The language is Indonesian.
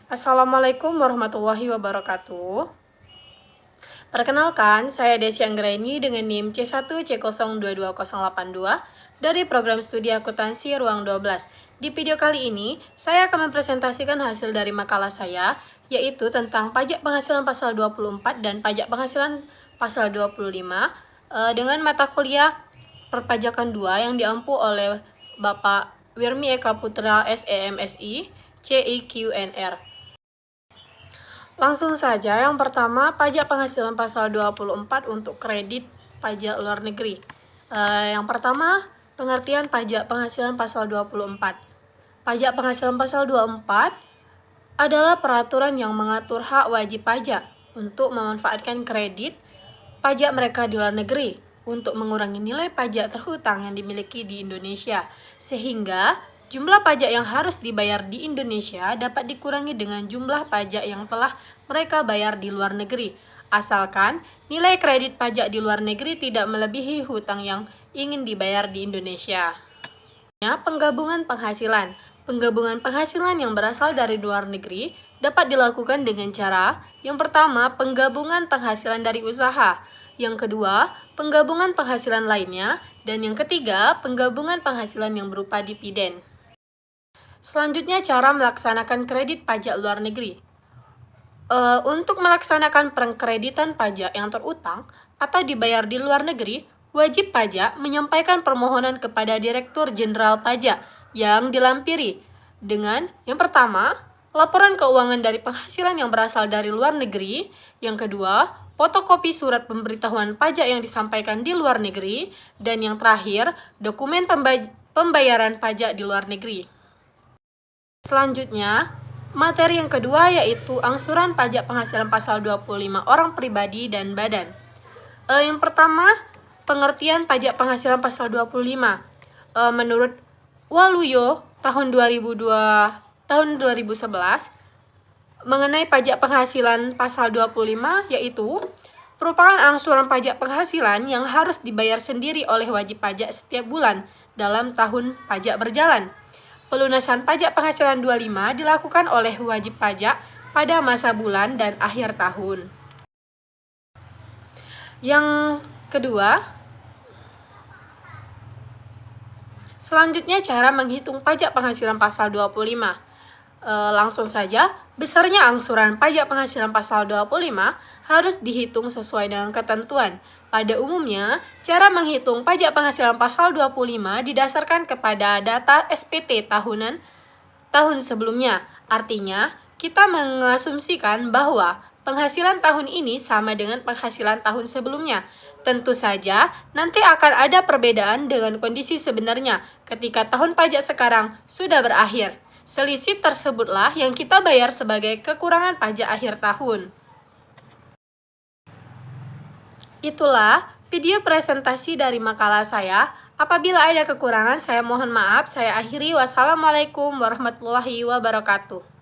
Assalamualaikum warahmatullahi wabarakatuh. Perkenalkan, saya Desi Anggraini dengan NIM C1C022082 dari program studi akuntansi ruang 12. Di video kali ini, saya akan mempresentasikan hasil dari makalah saya, yaitu tentang pajak penghasilan pasal 24 dan pajak penghasilan pasal 25 dengan mata kuliah perpajakan 2 yang diampu oleh Bapak Wirmi Eka Putra SEMSI CIQNR. Langsung saja, yang pertama pajak penghasilan pasal 24 untuk kredit pajak luar negeri. Yang pertama, pengertian pajak penghasilan pasal 24. Pajak penghasilan pasal 24 adalah peraturan yang mengatur hak wajib pajak untuk memanfaatkan kredit pajak mereka di luar negeri untuk mengurangi nilai pajak terhutang yang dimiliki di Indonesia, sehingga jumlah pajak yang harus dibayar di Indonesia dapat dikurangi dengan jumlah pajak yang telah mereka bayar di luar negeri, asalkan nilai kredit pajak di luar negeri tidak melebihi hutang yang ingin dibayar di Indonesia. Penggabungan penghasilan. Penggabungan penghasilan yang berasal dari luar negeri dapat dilakukan dengan cara yang pertama, penggabungan penghasilan dari usaha, yang kedua, penggabungan penghasilan lainnya, dan yang ketiga, penggabungan penghasilan yang berupa dividen. Selanjutnya, cara melaksanakan kredit pajak luar negeri. Untuk melaksanakan pengkreditan pajak yang terutang atau dibayar di luar negeri, wajib pajak menyampaikan permohonan kepada Direktur Jenderal Pajak yang dilampiri dengan yang pertama, laporan keuangan dari penghasilan yang berasal dari luar negeri, yang kedua, fotokopi surat pemberitahuan pajak yang disampaikan di luar negeri, dan yang terakhir, dokumen pembayaran pajak di luar negeri. Selanjutnya, materi yang kedua yaitu angsuran pajak penghasilan pasal 25 orang pribadi dan badan. Yang pertama, pengertian pajak penghasilan pasal 25. Menurut Waluyo tahun 2011 mengenai pajak penghasilan pasal 25 yaitu merupakan angsuran pajak penghasilan yang harus dibayar sendiri oleh wajib pajak setiap bulan dalam tahun pajak berjalan. Pelunasan pajak penghasilan 25 dilakukan oleh wajib pajak pada masa bulan dan akhir tahun. Yang kedua, selanjutnya cara menghitung pajak penghasilan pasal 25. Langsung saja, besarnya angsuran pajak penghasilan pasal 25 harus dihitung sesuai dengan ketentuan. Pada umumnya, cara menghitung pajak penghasilan pasal 25 didasarkan kepada data SPT tahunan tahun sebelumnya. Artinya, kita mengasumsikan bahwa penghasilan tahun ini sama dengan penghasilan tahun sebelumnya. Tentu saja, nanti akan ada perbedaan dengan kondisi sebenarnya ketika tahun pajak sekarang sudah berakhir. Selisih tersebutlah yang kita bayar sebagai kekurangan pajak akhir tahun. Itulah video presentasi dari makalah saya. Apabila ada kekurangan, saya mohon maaf. Saya akhiri. Wassalamualaikum warahmatullahi wabarakatuh.